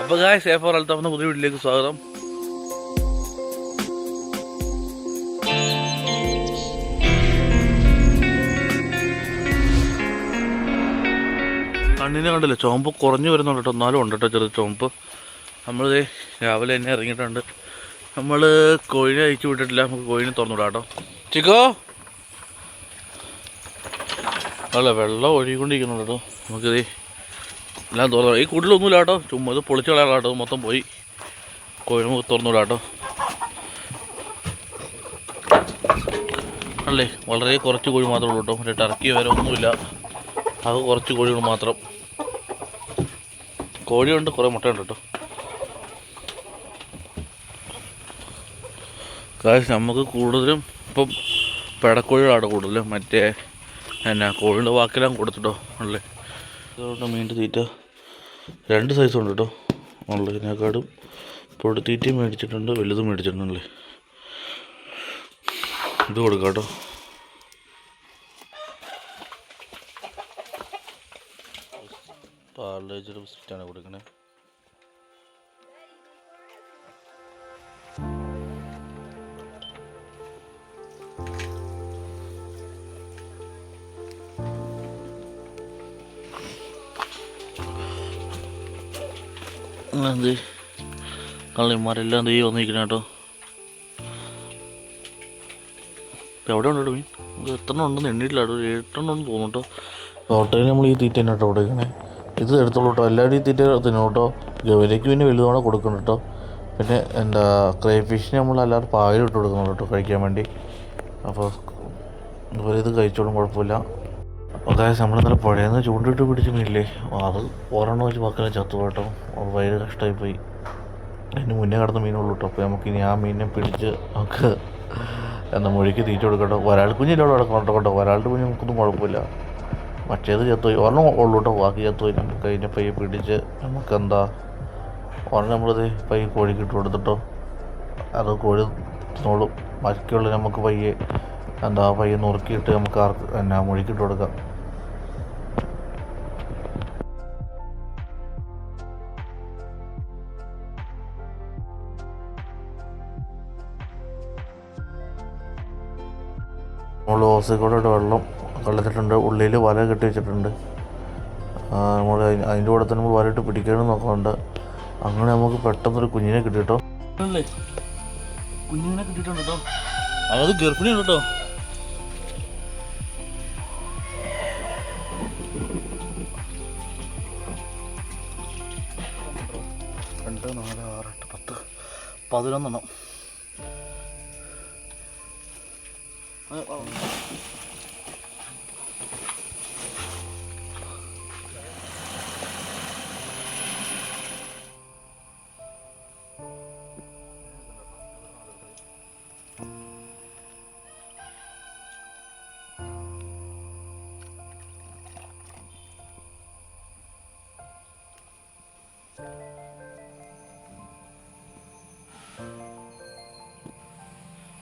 അപ്പോൾ guys safe അൽത്താഫിൻ്റെ പുതിയ വീട്ടിലേക്ക് സ്വാഗതം. കണ്ണിനെ കണ്ടില്ല, ചുവപ്പ് കുറഞ്ഞു വരുന്നുണ്ട് കേട്ടോ, എന്നാലും ഉണ്ട് കേട്ടോ ചെറിയ ചുവപ്പ്. നമ്മളിത് രാവിലെ തന്നെ ഇറങ്ങിയിട്ടുണ്ട്. നമ്മൾ കോഴിനെ അയച്ചു വിട്ടിട്ടില്ല, നമുക്ക് കോഴിനെ തുറന്നു വിടാം കേട്ടോ. ചിക്കോ അല്ല, വെള്ളം ഒഴുകിക്കൊണ്ടിരിക്കുന്നുണ്ട് കേട്ടോ. നമുക്കിത് എല്ലാം തുറന്നു, ഈ കൂടുതലൊന്നുമില്ല കേട്ടോ, ചുമ്മാ ഇത് പൊളിച്ച് കളയാം കേട്ടോ. മൊത്തം പോയി കോഴി നമുക്ക് തുറന്നു വിടാം കേട്ടോ. അല്ലേ, വളരെ കുറച്ച് കോഴി മാത്രമേ ഉള്ളൂ കേട്ടോ, മറ്റേ ടർക്കി വരെ ഒന്നുമില്ല, അത് കുറച്ച് കോഴികൾ മാത്രം. കോഴിയുണ്ട്, കുറേ മുട്ടയുണ്ട് കേട്ടോ. കാശ് നമുക്ക് കൂടുതലും ഇപ്പം പെടക്കോഴികളാണ് കൂടുതലും, മറ്റേ എന്നാ കോഴിയുടെ വാക്കെല്ലാം കൊടുത്തിട്ടോ. അല്ലേ, അതുകൊണ്ട് മീൻ്റെ തീറ്റ 2 സൈസുണ്ട് കേട്ടോ. ഉള്ളതിനേക്കാളും പൊടി തീറ്റയും മേടിച്ചിട്ടുണ്ട്, വലുതും മേടിച്ചിട്ടുണ്ടല്ലേ. ഇത് കൊടുക്കാം കേട്ടോ. പാർലേജിയുടെ ബിസ്ക്കറ്റാണ് കൊടുക്കണേ. എന്ത് കള്ളിമാരെല്ലാം എന്ത് വന്നിരിക്കണം കേട്ടോ. എവിടെ ഉണ്ട് കേട്ടോ മീൻ? എത്ര ഉണ്ടെന്ന് എണ്ണിയിട്ടില്ല കേട്ടോ, 8 ഉണ്ടെന്ന് തോന്നുന്നു കേട്ടോ. ഹോട്ടലിൽ നമ്മൾ ഈ തീറ്റ തന്നെ കേട്ടോ കൊടുക്കണേ. ഇത് എടുത്തോളൂ കേട്ടോ, എല്ലാവരും ഈ തീറ്റ തിന്നു കേട്ടോ. ഗവരയ്ക്ക് പിന്നെ വലുതോടെ കൊടുക്കണം കേട്ടോ. പിന്നെ എന്താ ക്രൈഫിഷിന് നമ്മൾ എല്ലാവരും പായലിട്ട് കൊടുക്കണം കേട്ടോ കഴിക്കാൻ വേണ്ടി. അപ്പോൾ അതുപോലെ ഇത് കഴിച്ചോളും, കുഴപ്പമില്ല. അതായത് നമ്മളിന്നലെ പുഴയെന്ന് ചൂണ്ടിട്ട് പിടിച്ച മീനില്ലേ, അത് ഒരെണ്ണം വെച്ച് പക്കനെ ചത്തു കേട്ടോ. അത് വയറ് കഷ്ടമായി പോയി. അതിന് മുന്നേ കിടന്ന മീനുള്ളൂ കേട്ടോ. അപ്പോൾ നമുക്കിനി ആ മീനിനെ പിടിച്ച് നമുക്ക് എന്താ മൊഴിക്ക് തീറ്റ കൊടുക്കട്ടോ. ഒരാൾ കുഞ്ഞില്ല അവിടെ കിടക്കണം കേട്ടോ. ഒരാളുടെ കുഞ്ഞ് നമുക്കൊന്നും കുഴപ്പമില്ല. മറ്റേത് ചത്തുപോയി, ഒരെണ്ണം ഉള്ളൂ കേട്ടോ, ബാക്കി ചത്തുപോയി. നമുക്ക് അതിനെ പയ്യെ പിടിച്ച് നമുക്കെന്താ ഒരെണ്ണം നമ്മളിത് പയ്യെ കോഴിക്ക് ഇട്ട് കൊടുത്തിട്ടോ. അത് കോഴി തിന്നോളും. ബാക്കിയുള്ള നമുക്ക് പയ്യെ എന്താ പയ്യെ നുറുക്കിയിട്ട് നമുക്ക് എന്നാ മൊഴിക്കിട്ട് കൊടുക്കാം. നമ്മൾ ഓസക്കൂടെ വെള്ളം കളഞ്ഞിട്ടുണ്ട്, ഉള്ളിൽ വല കെട്ടി വെച്ചിട്ടുണ്ട്. നമ്മൾ അതിൻ്റെ കൂടെ തന്നെ നമ്മൾ വലയിട്ട് പിടിക്കണം നോക്കുന്നുണ്ട്. അങ്ങനെ നമുക്ക് പെട്ടെന്നൊരു കുഞ്ഞിനെ കിട്ടിട്ടോ. അല്ലേ, കുഞ്ഞിനെ കിട്ടിയിട്ടുണ്ട് കേട്ടോ. അതായത് ഗർഭിണിയാണ് കേട്ടോ. 2, 4, 6, 8, 10, 11.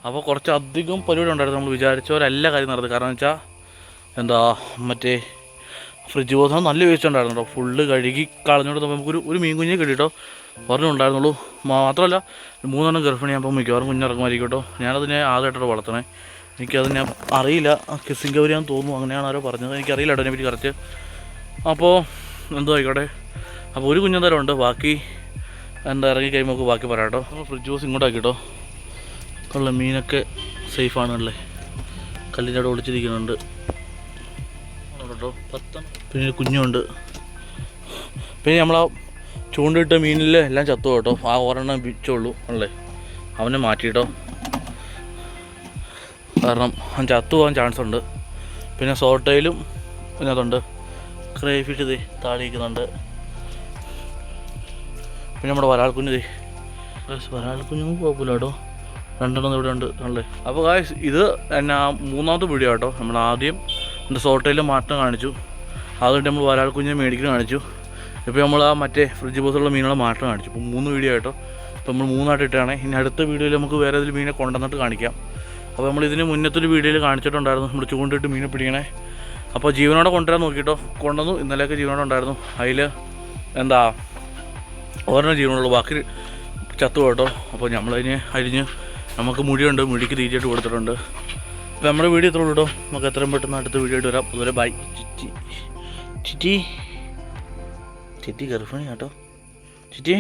അപ്പോൾ കുറച്ചധികം പരിപാടി ഉണ്ടായിരുന്നു. നമ്മൾ വിചാരിച്ച പോലെ എല്ലാ കാര്യം നടന്നത്. കാരണം എന്ന് വെച്ചാൽ എന്താ മറ്റേ ഫ്രിഡ്ജ് ബോക്സ് നല്ല വേസ്റ്റ് ഉണ്ടായിരുന്നു കേട്ടോ. ഫുള്ള് കഴുകി കളഞ്ഞോണ്ട് നമുക്കൊരു മീൻ കുഞ്ഞെ കിട്ടിയിട്ടോ. ഒരെണ്ണം ഉണ്ടായിരുന്നുള്ളൂ. മാത്രമല്ല 3 എണ്ണം ഗർഭിണിയാകുമ്പോൾ മിക്കവാറും കുഞ്ഞിറങ്ങുമായിരിക്കും കേട്ടോ. ഞാനതിനെ ആദ്യമായിട്ടോ വളർത്തണേ. എനിക്കത് ഞാൻ അറിയില്ല, കിസ്സിങ് ഗൗരിയാന്ന് തോന്നുന്നു, അങ്ങനെയാണ് ആരോ പറഞ്ഞത്. എനിക്കറിയില്ല കേട്ടോ അതിനെപ്പറ്റി കറക്റ്റ്. അപ്പോൾ എന്തോ ആയിക്കോട്ടെ. അപ്പോൾ ഒരു കുഞ്ഞെന്തായാലും ഉണ്ട്, ബാക്കി എന്താ ഇറങ്ങി കഴിയുമ്പോൾ നമുക്ക് ബാക്കി പറയാം കേട്ടോ. നമ്മൾ ഫ്രിഡ്ജ് ബോക്സ് ഇങ്ങോട്ടാക്കി കേട്ടോ. ഉള്ള മീനൊക്കെ സേഫാണല്ലേ, കല്ലിൻ്റെ അവിടെ ഒളിച്ചിരിക്കുന്നുണ്ട് കേട്ടോ. പിന്നെ കുഞ്ഞുണ്ട്. പിന്നെ നമ്മളാ ചൂണ്ടിട്ട മീനിൽ എല്ലാം ചത്തു കേട്ടോ. ആ ഒരെണ്ണം പിച്ചുള്ളൂ അല്ലേ, അവനെ മാറ്റിയിട്ടോ. കാരണം അവൻ ചത്തു പോകാൻ ചാൻസ് ഉണ്ട്. പിന്നെ സോട്ടയിലും പിന്നെ അതുണ്ട്, ക്രൈഫിഷ് ഇത് താഴെയിരിക്കുന്നുണ്ട്. പിന്നെ നമ്മുടെ വരാൾക്കുഞ്ഞ് വരാൾക്കുഞ്ഞൊന്നും കുഴപ്പമില്ല കേട്ടോ. 2 എണ്ണം ഇവിടെ ഉണ്ട് അല്ലേ. അപ്പോൾ ഗായ്സ് ഇത് എന്നാ 3ാമത്തെ വീഡിയോ കേട്ടോ. നമ്മൾ ആദ്യം എൻ്റെ സോട്ടയിൽ മാറ്റം കാണിച്ചു, അതുകൊണ്ട് നമ്മൾ വരാൾക്കുഞ്ഞിനെ മേടിക്കുന്ന കാണിച്ചു. ഇപ്പോൾ നമ്മൾ ആ മറ്റേ ഫ്രിഡ്ജ് ബോക്സുള്ള മീനുകളെ മാറ്റം കാണിച്ചു. ഇപ്പോൾ 3 വീഡിയോ കേട്ടോ. ഇപ്പോൾ നമ്മൾ 3ആയിട്ട് ഇട്ടാണ്. ഇനി അടുത്ത വീഡിയോയിൽ നമുക്ക് വേറെ ഏതെങ്കിലും മീനെ കൊണ്ടുവന്നിട്ട് കാണിക്കാം. അപ്പോൾ നമ്മൾ ഇതിന് മുന്നത്തൊരു വീഡിയോയിൽ കാണിച്ചിട്ടുണ്ടായിരുന്നു നമ്മൾ ചൂണ്ടിട്ട് മീനെ പിടിക്കണേ. അപ്പോൾ ജീവനോടെ കൊണ്ടുവരാൻ നോക്കിയിട്ടോ, കൊണ്ടുവന്നു. ഇന്നലെയൊക്കെ ജീവനോടെ ഉണ്ടായിരുന്നു. അതിൽ എന്താ ഒരെണ്ണം ജീവനുള്ളൂ, ബാക്കി ചത്തു കേട്ടോ. അപ്പോൾ നമ്മളതിനെ അരിഞ്ഞ് നമുക്ക് മുടിയുണ്ട്, മുടിക്ക് തീറ്റയായിട്ട് കൊടുത്തിട്ടുണ്ട്. അപ്പോൾ നമ്മുടെ വീഡിയോ ഇത്രയുള്ളൂ കേട്ടോ. നമുക്ക് എത്രയും പെട്ടെന്ന് അടുത്ത വീഡിയോ ആയിട്ട് വരാം. അതുപോലെ ബൈ. ചിറ്റി ഗർഭിണി കേട്ടോ. ചിറ്റി